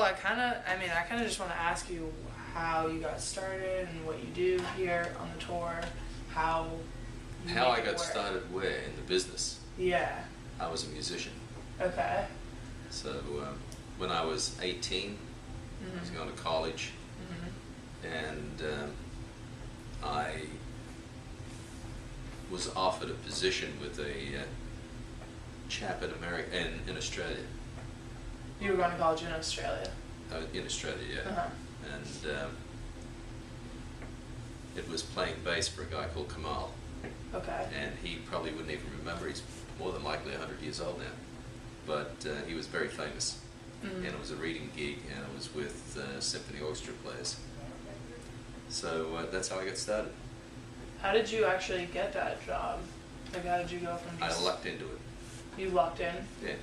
I kind of just want to ask you how you got started and what you do here on the tour, how you How I make it got work. started where? In the business. Yeah. I was a musician. Okay. So when I was 18, I was going to college, and I was offered a position with a chap in Australia. You were going to college in Australia. In Australia, yeah. Uh-huh. And it was playing bass for a guy called Kamal. Okay. And he probably wouldn't even remember. He's more than likely 100 years old now. But he was very famous. And it was a reading gig, and it was with symphony orchestra players. So that's how I got started. How did you actually get that job? Like, how did you go from just... I lucked into it. You lucked in? Yeah,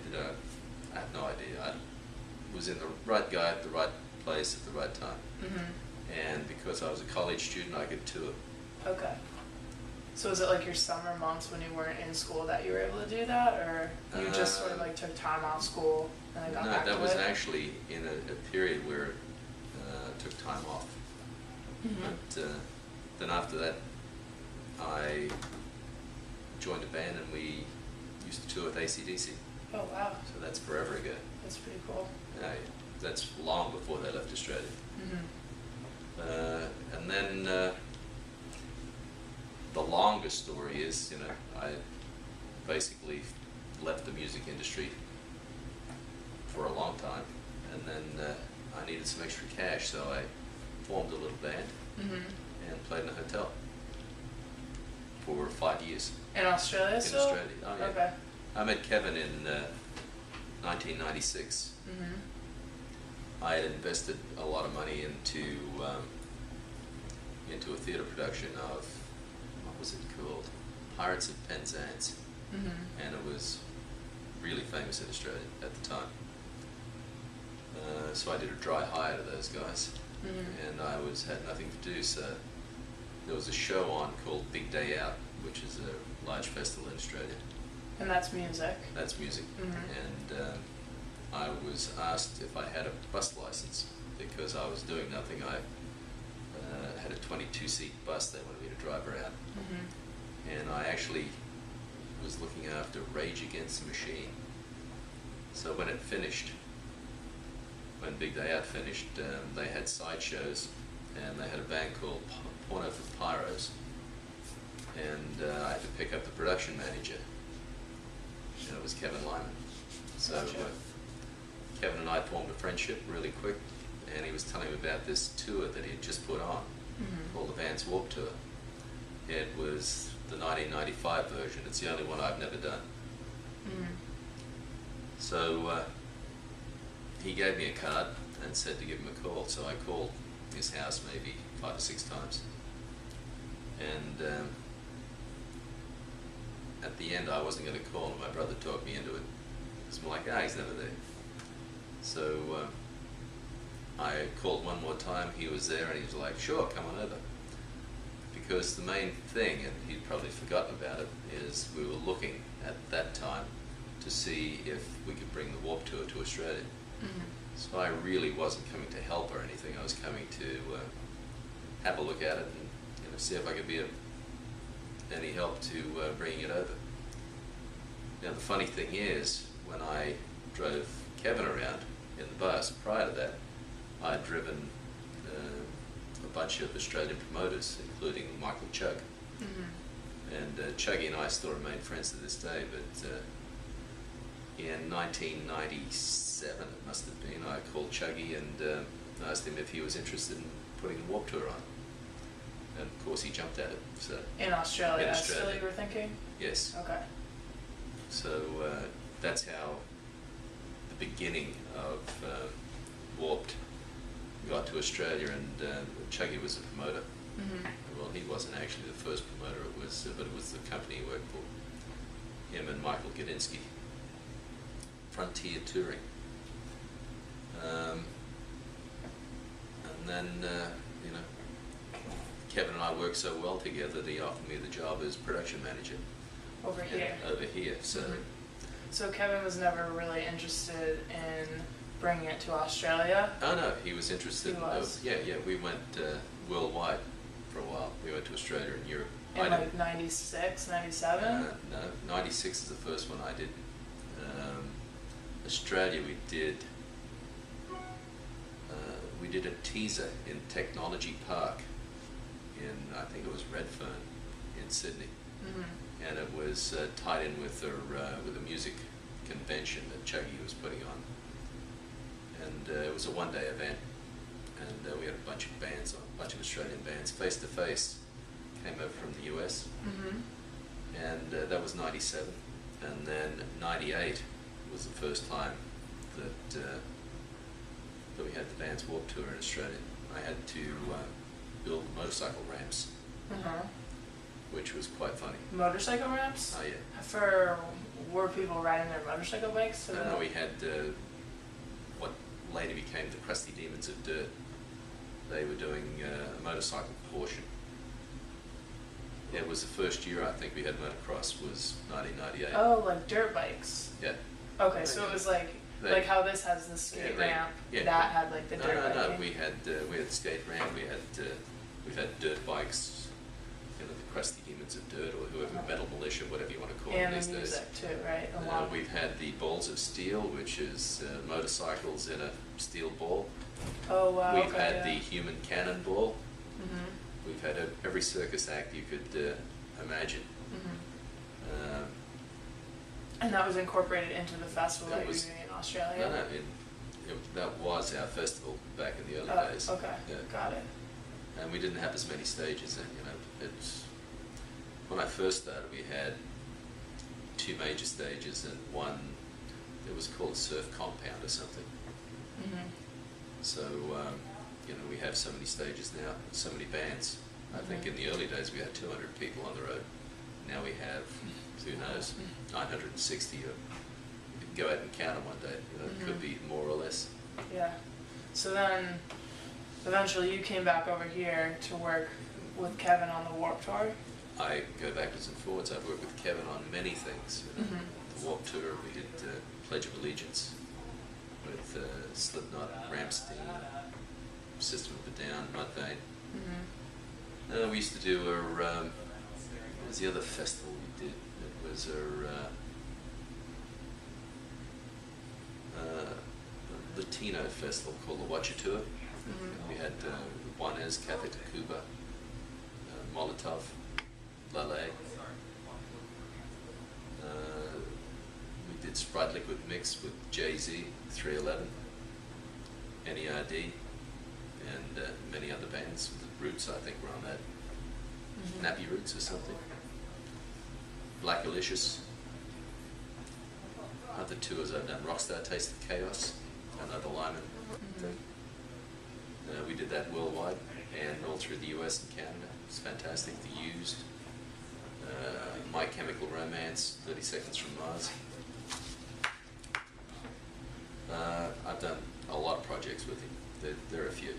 I had no idea. I was in the right guy at the right place at the right time. And because I was a college student, I could tour. Okay. So was it like your summer months when you weren't in school that you were able to do that, or you just sort of like took time off school and then got back to it? No, that was actually in a period where I took time off. But then after that, I joined a band and we used to tour with AC/DC. Oh wow. So that's forever ago. That's pretty cool. That's long before they left Australia. And then the longest story is, I basically left the music industry for a long time, and then I needed some extra cash, so I formed a little band and played in a hotel for 5 years. In Australia In still? Australia, oh yeah. Okay. I met Kevin in 1996. I had invested a lot of money into a theatre production of, what was it called? Pirates of Penzance. And it was really famous in Australia at the time. So I did a dry hire to those guys, and I had nothing to do, so there was a show on called Big Day Out, which is a large festival in Australia. And that's music? That's music. And I was asked if I had a bus license because I was doing nothing. I had a 22-seat bus they wanted me to drive around. And I actually was looking after Rage Against the Machine. So when it finished, when Big Day Out finished, they had sideshows, and they had a band called Porno for Pyros. And I had to pick up the production manager, and it was Kevin Lyman. So Kevin and I formed a friendship really quick, and he was telling me about this tour that he had just put on, called the Vans Warped Tour. It was the 1995 version. It's the only one I've never done. So he gave me a card and said to give him a call. So I called his house maybe 5 or 6 times. And at the end, I wasn't going to call him. My brother talked me into it. It's more like, he's never there. So I called one more time. He was there, and he was like, sure, come on over. Because the main thing, and he'd probably forgotten about it, is we were looking at that time to see if we could bring the Warped Tour to Australia. So I really wasn't coming to help or anything. I was coming to have a look at it and see if I could be any help to bringing it over. Now the funny thing is, when I drove Kevin around in the bus, prior to that, I'd driven a bunch of Australian promoters, including Michael Chugg. And Chuggy and I still remain friends to this day, but in 1997, it must have been, I called Chuggy and asked him if he was interested in putting a Warped Tour on. And of course he jumped at it. So in Australia? In That's Australia. still you were thinking? Yes. Okay. So that's how the beginning of Warped got to Australia, and Chuggy was a promoter. Well, he wasn't actually the first promoter, but it was the company he worked for. Him and Michael Gadinsky. Frontier Touring. And then, Kevin and I worked so well together that he offered me the job as production manager. Over here? Over here, so... So Kevin was never really interested in bringing it to Australia? Oh no, he was interested. He was? Yeah, we went worldwide for a while. We went to Australia and Europe. In like 96, 97? No, 96 is the first one I did. Australia we did a teaser in Technology Park in, I think it was Redfern in Sydney. Mm-hmm. And it was tied in with a music convention that Chuggy was putting on. And it was a one-day event. And we had a bunch of bands, a bunch of Australian bands, face to face, came over from the US. Mm-hmm. And that was 97. And then 98 was the first time that we had the band's Warped Tour in Australia. I had to build motorcycle ramps, Uh-huh. which was quite funny. Motorcycle ramps? Oh yeah. Were people riding their motorcycle bikes? No, we had what later became the Crusty Demons of Dirt. They were doing a motorcycle portion. It was the first year I think we had motocross, was 1998. Oh, like dirt bikes. Yeah. Okay, so it was like how this has the skate ramp. Yeah. That had like the dirt bike. No. We had skate ramp. We've had dirt bikes. You know, the Crusty Demons of Dirt, or whoever, Metal Militia, whatever you want to call them these And the days. music too, right? We've had the Balls of Steel, which is motorcycles in a steel ball. Oh wow. We've had the Human Cannonball. Mm-hmm. We've had every circus act you could imagine. Mm-hmm. And that was incorporated into the festival that you were doing in Australia? No, that was our festival back in the early days. Okay, Yeah. got it. And we didn't have as many stages then, when I first started we had 2 major stages and one that was called Surf Compound or something. Mm-hmm. So, we have so many stages now, so many bands. I think in the early days we had 200 people on the road. Now we have, who knows, 960. You could go out and count them one day. It could be more or less. Yeah. So then, eventually you came back over here to work with Kevin on the Warped Tour? I go backwards and forwards. I've worked with Kevin on many things. The Warped Tour, we did Pledge of Allegiance with Slipknot, Rammstein, System of a Down, Mudvayne. We used to do what was the other festival we did? It was a Latino festival called the Watcher Tour. We had Juanes, Catholic Cuba, Molotov, Lale. We did Sprite Liquid Mix with Jay-Z, 311, NERD, and many other bands. Roots, I think, were on that. Nappy Roots or something. Black Alicious. Other tours I've done, Rockstar Taste of Chaos, another Lyman thing. We did that worldwide and all through the US and Canada. It's fantastic. The Used, My Chemical Romance, 30 Seconds from Mars. I've done a lot of projects with him. There are a few.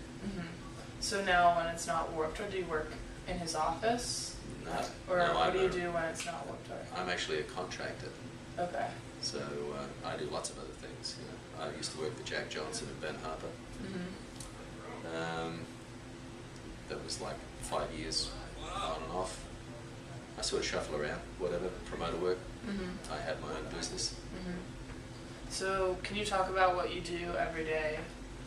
So now when it's not Warped Tour, do you work in his office? No. Or no, what do you do when it's not Warped Tour? I'm actually a contractor. Okay. So I do lots of other things. I used to work for Jack Johnson and Ben Harper. That was like 5 years on and off. I sort of shuffle around, whatever, promoter work. I have my own business. So can you talk about what you do every day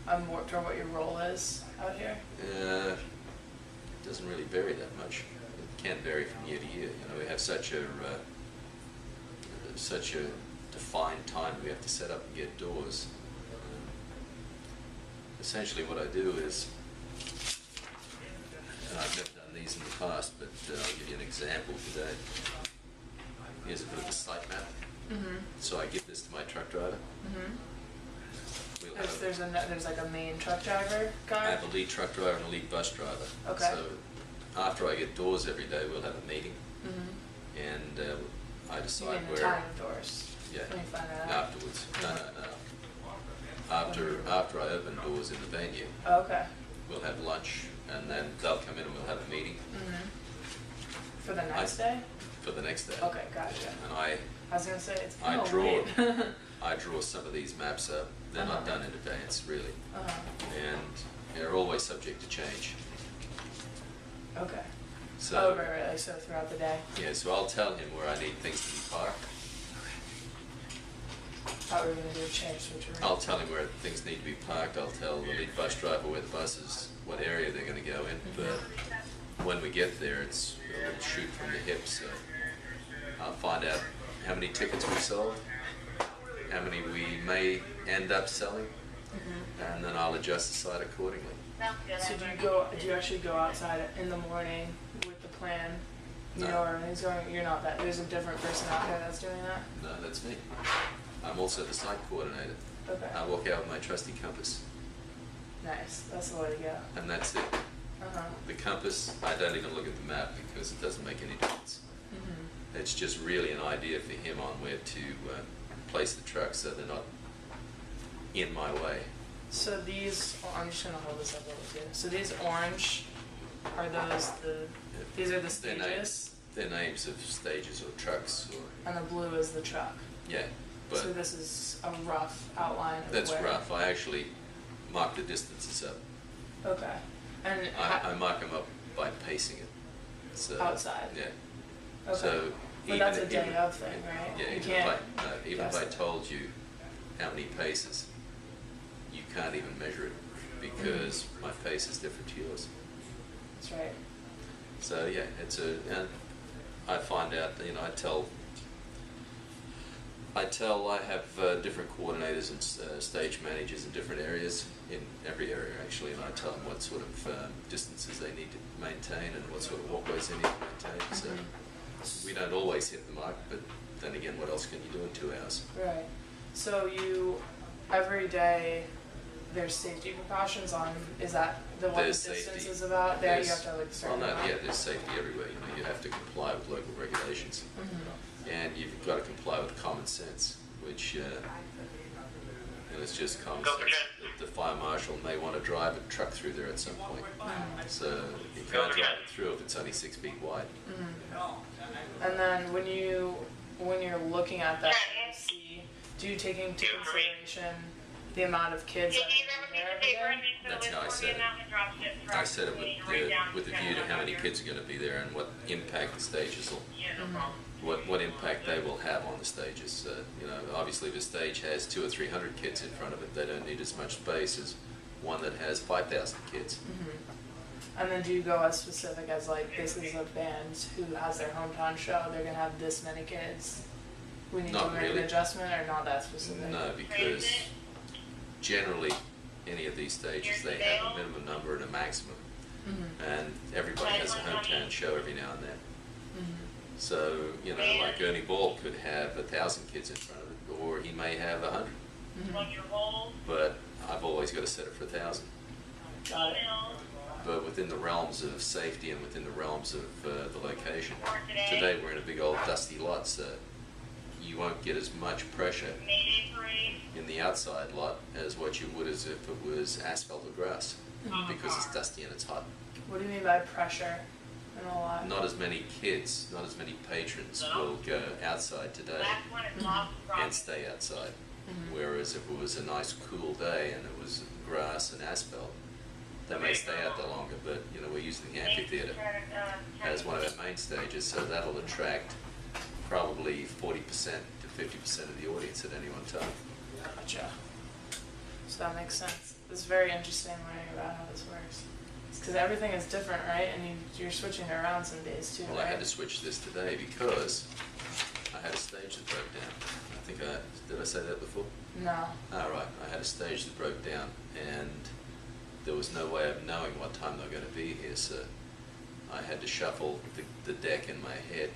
on Warped Tour, what your role is out here? It doesn't really vary that much. It can vary from year to year. We have such a defined time we have to set up and get doors. Essentially what I do is, and I've never done these in the past, but I'll give you an example today. Here's a bit of a site map. So I give this to my truck driver. There's like a main truck driver guy? I have a lead truck driver and a lead bus driver. Okay. So after I get doors every day, we'll have a meeting. And I decide you mean where... the time of doors? Yeah. When you find that out? Afterwards. No. After I open doors in the venue, Okay. we'll have lunch, and then they'll come in and we'll have a meeting. For the next day? For the next day. Okay, gotcha. And I was gonna say it's I kinda draw. late. I draw some of these maps up. They're not done in advance, really, and they're always subject to change. Okay. So, right, like so throughout the day. yeah, so I'll tell him where I need things to be parked. How are we going to do a change switch around? I'll tell him where things need to be parked. I'll tell the lead bus driver where the buses, what area they're going to go in. But when we get there, it's a little shoot from the hip. So I'll find out how many tickets we sold, how many we may end up selling, and then I'll adjust the site accordingly. So do you actually go outside in the morning with the plan? You No. know where everything's going? You're not that. There's a different person out there that's doing that? No, that's me. I'm also the site coordinator. Okay. I walk out with my trusty compass, Nice. That's the way to go. and that's it. The compass, I don't even look at the map because it doesn't make any difference. It's just really an idea for him on where to place the trucks so they're not in my way. So these, I'm just gonna hold this up a little bit. So these orange, are those these are the They're names. stages? They're names of stages or trucks or, And the blue is the truck. yeah, but So this is a rough outline of that's where. rough. I actually mark the distances up. Okay. And I mark them up by pacing it. So, outside. Yeah. Okay. So But that's a day of thing, right? Yeah, You even can't if guess I it. told you how many paces, you can't even measure it because my pace is different to yours. That's right. So yeah, and I find out, I have different coordinators and stage managers in different areas, in every area actually, and I tell them what sort of distances they need to maintain and what sort of walkways they need to maintain. So we don't always hit the mark, but then again, what else can you do in 2 hours? Right. So every day, there's safety precautions on, is that what the There's distance safety. is about? There you have to like Well, certain no, amount. yeah, there's safety everywhere. You have to comply with local regulations, and you've got to comply with common sense, which it's just common sense. The fire marshal may want to drive a truck through there at some point, so you can't drive it through if it's only 6 feet wide. And then when you're looking at that, do you take into consideration the amount of kids that are there every day? That's how I said it. I said it with a view to how many kids are going to be there and what impact the stages will, what impact they will have on the stages. Obviously, if a stage has 200 or 300 kids in front of it, they don't need as much space as one that has 5,000 kids. And then do you go as specific as like this is a band who has their hometown show, they're gonna have this many kids? We need Not to make really. an adjustment or not that specific? No, because generally, any of these stages, they have a minimum number and a maximum. And everybody has a hometown show every now and then. So, like Ernie Ball could have 1,000 kids in front of it, or he may have 100. But I've always got to set it for 1,000. Got it. But within the realms of safety and within the realms of the location, today we're in a big old dusty lot, so you won't get as much pressure in the outside lot as what you would as if it was asphalt or grass, because it's dusty and it's hot. What do you mean by pressure and a lot? Not as many kids, not as many patrons will go outside today and stay outside. Whereas if it was a nice cool day and it was grass and asphalt, they may stay out there longer, but we're using the amphitheater as one of our main stages, so that'll attract probably 40% to 50% of the audience at any one time. Gotcha. So that makes sense. It's very interesting learning about how this works. Because everything is different, right? And you're switching around some days too, Well, right? I had to switch this today because I had a stage that broke down. Did I say that before? No. Oh, right. I had a stage that broke down, and there was no way of knowing what time they were going to be here, so I had to shuffle the deck in my head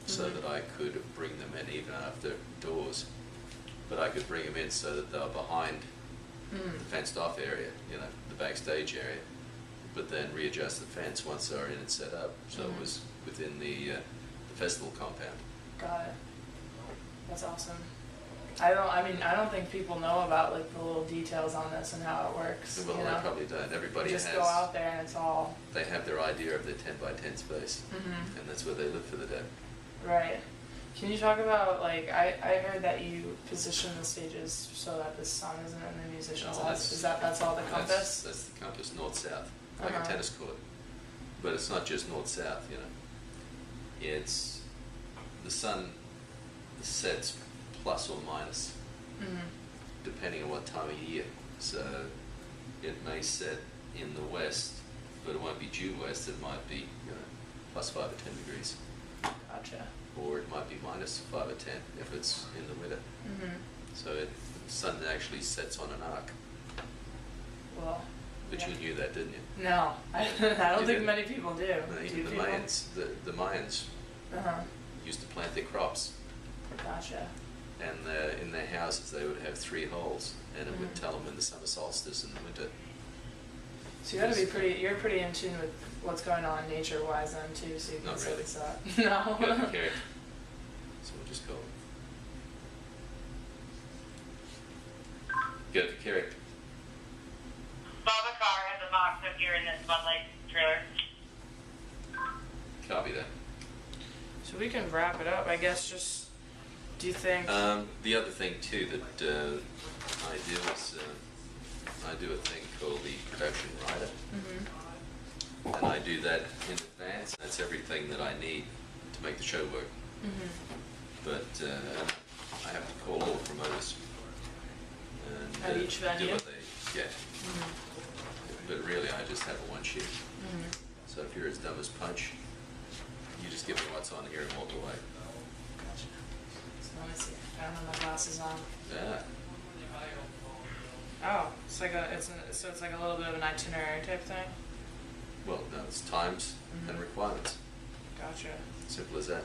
so that I could bring them in even after doors. But I could bring them in so that they were behind the fenced off area, the backstage area, but then readjust the fence once they were in and set up, so it was within the festival compound. Got it. That's awesome. I don't think people know about like the little details on this and how it works. Well, they probably don't. Everybody you just has. go out there and it's all They have their idea of their 10 by 10 space, and that's where they live for the day. right. Can you talk about, like, I heard that you position the stages so that the sun isn't in the musician's No, eyes. That's all the compass? That's the compass, north-south, like Uh-huh. a tennis court. But it's not just north-south, you know. It's the sun sets plus or minus, Mm-hmm. depending on what time of year. So it may set in the west, but it won't be due west. It might be, you know, plus 5 or 10 degrees. Gotcha. Or it might be minus 5 or 10 if it's in the winter. Mm-hmm. So the sun actually sets on an arc. Well. But yeah. you knew that, didn't you? No, I don't You think didn't? many people do. No, Do even the people? Mayans, the Mayans Uh-huh. used to plant their crops, Gotcha. and in their houses they would have 3 holes, and it would Mhm. tell them when the summer solstice in the winter. So you're pretty in tune with what's going on nature-wise then too, so you can Not sense really. that. No. Go to Kerry. So we'll just call it. Go to Kerry. Saw the car has a box up here in this Bud Light trailer. Copy that. So we can wrap it up, I guess. Just, do you think? The other thing too that I do is I do a thing called the production rider, Mm-hmm. and I do that in advance. That's everything that I need to make the show work. Mm-hmm. But I have to call all the promoters and At each venue? do what they get. Mm-hmm. But really, I just have a one sheet. Mm-hmm. So if you're as dumb as punch, you just give me what's on here and walk away. Gotcha. So let me see. I don't have my glasses on. Yeah. Oh, it's like so it's like a little bit of an itinerary type thing. Well, no, it's times and requirements. Gotcha. Simple as that.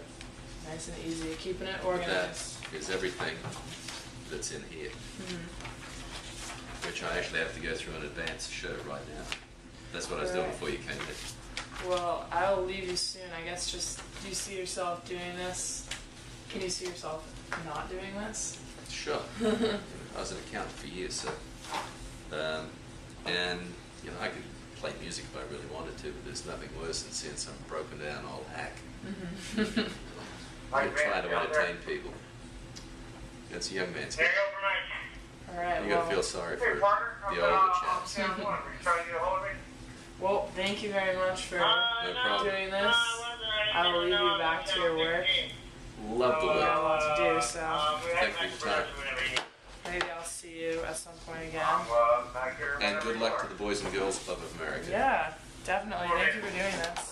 Nice and easy. Keeping it That organized. is everything that's in here, Mm-hmm. which I actually have to go through an advance show right now. That's what I was doing Right. before you came in. Well, I'll leave you soon. I guess just, do you see yourself doing this? Can you see yourself not doing this? Sure. I was an accountant for years, so. And, you know, I could play music if I really wanted to, but there's nothing worse than seeing some broken down old hack Mm-hmm. trying to entertain people. That's a young man's There game. you go for Mike. All right. You gotta feel sorry for Hey, partner, the older chaps. Were you trying to get a hold of me? Well, thank you very much for No problem. doing this. I will leave you back to your work. Love the You got a work. lot to do, so Thank you for your time. maybe I'll see you at some point again. And good luck to the Boys and Girls Club of America. Yeah, definitely. Thank you for doing this.